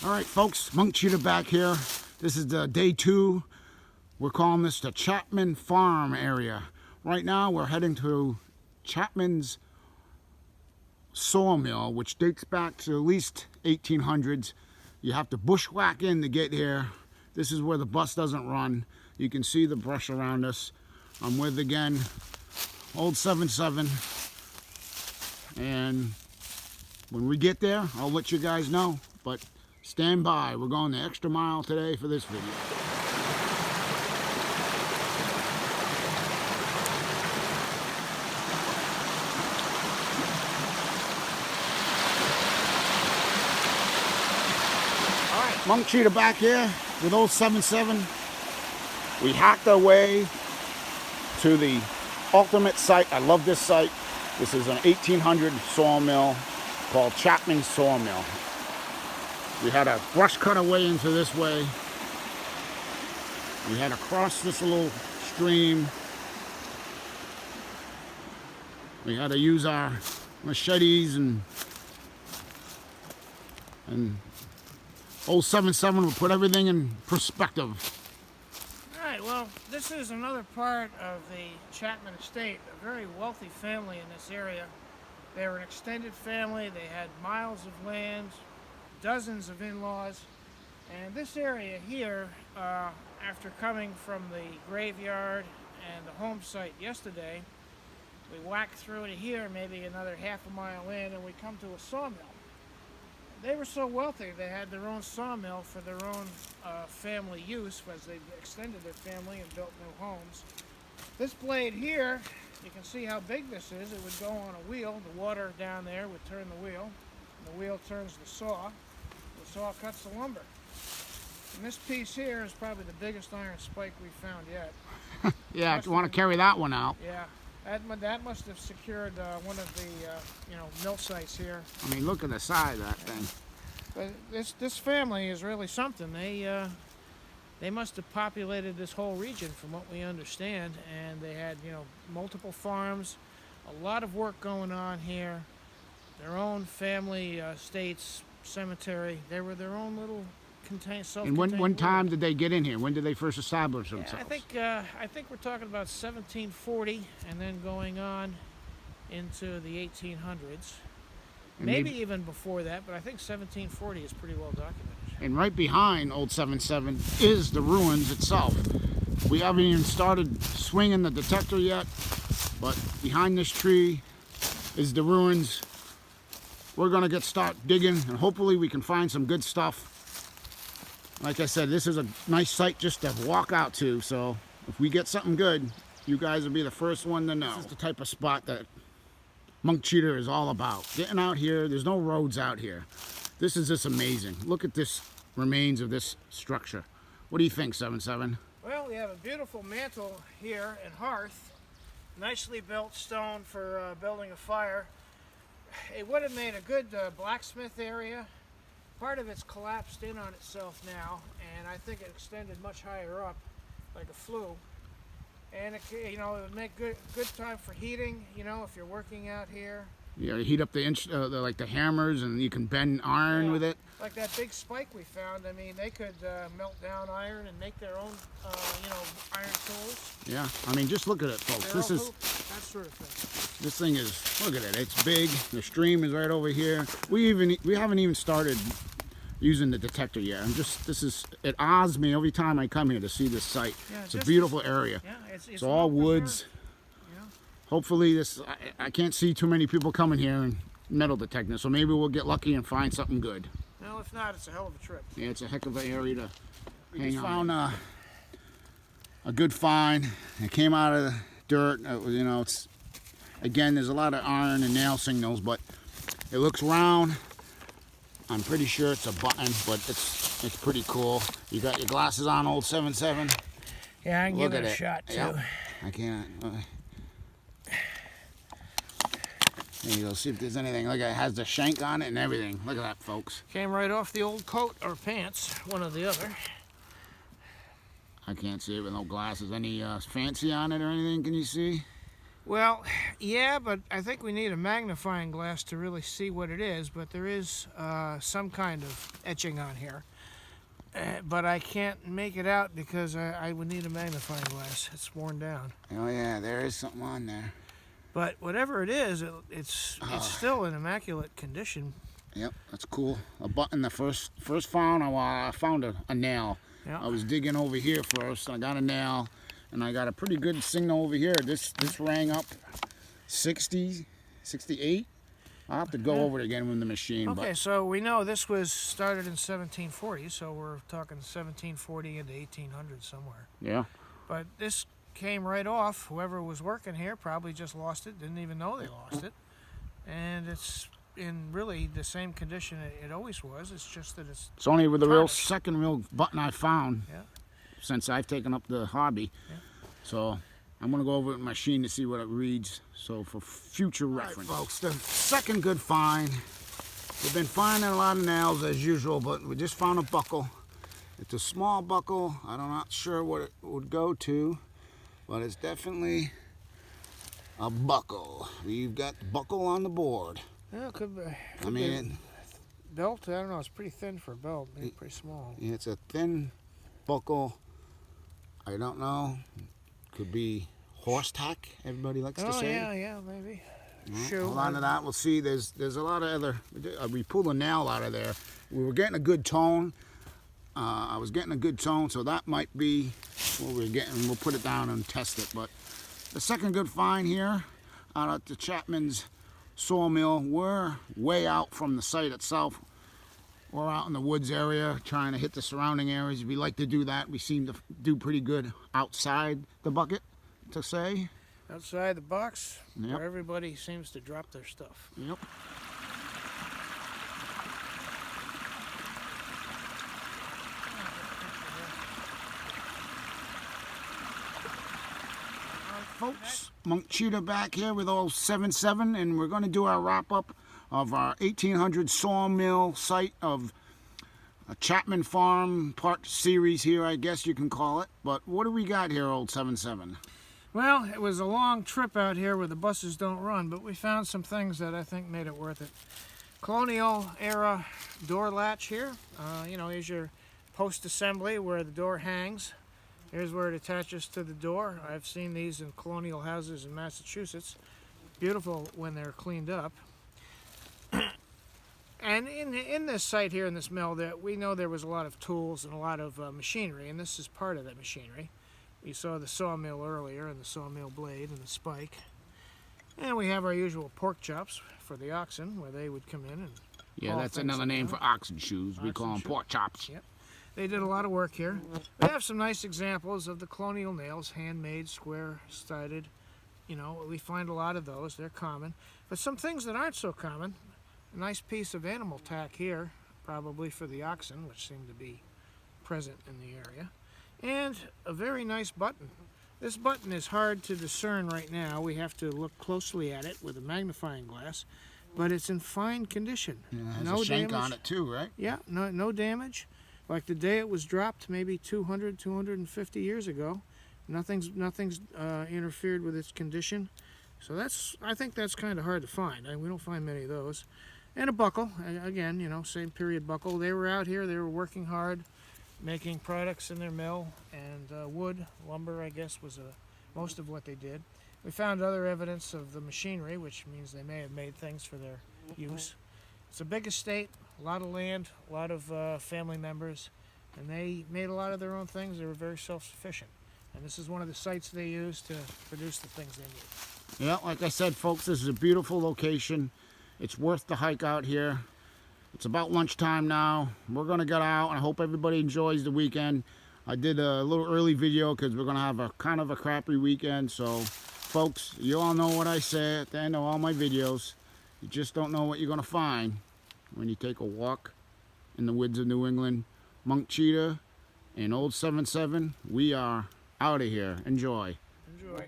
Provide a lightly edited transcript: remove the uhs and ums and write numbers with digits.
All right, folks, Monk Cheetah back here. This is the day 2. We're calling this the Chapman Farm area. Right now, we're heading to Chapman's Sawmill, which dates back to at least 1800s. You have to bushwhack in to get here. This is where the bus doesn't run. You can see the brush around us. I'm with, again, old 77. And when we get there, I'll let you guys know. But stand by. We're going the extra mile today for this video. All right, Monk Cheetah back here with old 77. We hacked our way to the ultimate site. I love this site. This is an 1800 sawmill called Chapman Sawmill. We had to brush cut our way into this way. We had to cross this little stream. We had to use our machetes and old 77 will put everything in perspective. All right, well, this is another part of the Chapman estate, a very wealthy family in this area. They were an extended family. They had miles of land, dozens of in-laws, and this area here, after coming from the graveyard and the home site yesterday, we whacked through to here, maybe another half a mile in, and we come to a sawmill. They were so wealthy, they had their own sawmill for their own family use as they extended their family and built new homes. This blade here, you can see how big this is. It would go on a wheel. The water down there would turn the wheel. And the wheel turns the saw. The saw cuts the lumber. And this piece here is probably the biggest iron spike we've found yet. Yeah, if you want to carry that one out. Yeah, that must have secured one of the mill sites here. I mean, look at the size of that thing. But this family is really something. They must have populated this whole region, from what we understand, and they had multiple farms, a lot of work going on here. Their own family estates, cemetery. They were their own little self-contained. And when time did they get in here? When did they first establish themselves? Yeah, I think we're talking about 1740, and then going on into the 1800s. Maybe even before that, but I think 1740 is pretty well documented. And right behind old 77 is the ruins itself. We haven't even started swinging the detector yet, but behind this tree is the ruins. We're gonna start digging, and hopefully we can find some good stuff. Like I said, this is a nice site just to walk out to, so if we get something good, you guys will be the first one to know. This is the type of spot that Monk Cheetah is all about. Getting out here, there's no roads out here. This is just amazing. Look at this remains of this structure. What do you think, 77? Well, we have a beautiful mantle here and hearth. Nicely built stone for building a fire. It would have made a good blacksmith area. Part of it's collapsed in on itself now, and I think it extended much higher up, like a flue. And it would make good time for heating. If you're working out here. Yeah, you heat up like the hammers, and you can bend iron with it. Like that big spike we found. I mean, they could melt down iron and make their own, iron tools. Yeah, I mean, just look at it, folks. This is that sort of thing. This thing is. Look at it. It's big. The stream is right over here. We haven't even started using the detector yet. It awes me every time I come here to see this site. Yeah, it's a beautiful area. Yeah, it's all woods. Yeah. Hopefully I can't see too many people coming here and metal detecting, so maybe we'll get lucky and find something good. Well, if not, it's a hell of a trip. Yeah, it's a heck of an area to hang out. Found a good find. It came out of the dirt. Again, there's a lot of iron and nail signals, but it looks round. I'm pretty sure it's a button, but it's pretty cool. You got your glasses on, old 77. Yeah, I can give it a shot too. Yep. I can't. There you go. See if there's anything. Look, it has the shank on it and everything. Look at that, folks. Came right off the old coat or pants, one or the other. I can't see it with no glasses. Any fancy on it or anything? Can you see? Well, yeah, but I think we need a magnifying glass to really see what it is, but there is some kind of etching on here. But I can't make it out because I would need a magnifying glass. It's worn down. Oh yeah, there is something on there. But whatever it is, it's still in immaculate condition. Yep, that's cool. A button. The first found, I found a nail. Yeah. I was digging over here first. I got a nail, and I got a pretty good signal over here. This rang up 60, 68. I'll have to go over it again with the machine. Okay, but so we know this was started in 1740, so we're talking 1740 into 1800 somewhere. yeah. But this came right off. Whoever was working here probably just lost it, didn't even know they lost it. And it's in really the same condition it always was. It's just that it's It's only with the real tarnished. second real button I found Yeah. since I've taken up the hobby. Yeah. So I'm gonna go over with the machine to see what it reads. So for future reference, folks, the second good find. We've been finding a lot of nails as usual, but we just found a buckle. It's a small buckle. I'm not sure what it would go to, but it's definitely a buckle. We've got buckle on the board. Yeah, it could be. I mean, Belt, I don't know, it's pretty thin for a belt, maybe pretty small. it's a thin buckle. I don't know. Could be horse tack. Everybody likes to Oh, say. yeah, maybe. Well, Shoe. a lot of that. We'll see. There's a lot of other. We pulled a nail out of there. We were getting a good tone. I was getting a good tone, so that might be what we're getting. We'll put it down and test it. But the second good find here out at the Chapman's Sawmill. We're way out from the site itself. We're out in the woods area trying to hit the surrounding areas. We like to do that. We seem to do pretty good outside the bucket, to say. Outside the box, Yep. where everybody seems to drop their stuff. Yep. Folks, Monk Cheetah back here with old 77, and we're going to do our wrap-up of our 1800 Sawmill site of a Chapman Farm part series here, I guess you can call it. But what do we got here, old 77? Well, it was a long trip out here where the buses don't run, but we found some things that I think made it worth it. Colonial era door latch here. You know, here's your post assembly where the door hangs. Here's where it attaches to the door. I've seen these in colonial houses in Massachusetts. Beautiful when they're cleaned up. And in this site here, in this mill, we know there was a lot of tools and a lot of machinery, and this is part of that machinery. We saw the sawmill earlier, and the sawmill blade and the spike. And we have our usual pork chops for the oxen, where they would come in and Yeah, haul that's things another name around. for oxen shoes. We call them Oxen shoes. pork chops. Yep. They did a lot of work here. We have some nice examples of the colonial nails, handmade, square-sided. You know, we find a lot of those. They're common. But some things that aren't so common. A nice piece of animal tack here, probably for the oxen, which seem to be present in the area. And a very nice button. This button is hard to discern right now. We have to look closely at it with a magnifying glass. But it's in fine condition. Yeah, it has No a shank damage. on it too, right? Yeah, no damage. Like the day it was dropped, maybe 200, 250 years ago. Nothing's interfered with its condition. So I think that's kind of hard to find. We don't find many of those. And a buckle, again, you know, same period buckle. They were out here, they were working hard, making products in their mill, and wood, lumber, I guess, was most of what they did. We found other evidence of the machinery, which means they may have made things for their use. It's a big estate, a lot of land, a lot of family members, and they made a lot of their own things. They were very self-sufficient. And this is one of the sites they use to produce the things they need. Yeah, like I said, folks, this is a beautiful location. It's worth the hike out here. It's about lunchtime now. We're going to get out, and I hope everybody enjoys the weekend. I did a little early video because we're going to have a kind of a crappy weekend. So, folks, you all know what I say at the end of all my videos. You just don't know what you're going to find when you take a walk in the woods of New England. Monk Cheetah and old 77, we are out of here. Enjoy. Enjoy.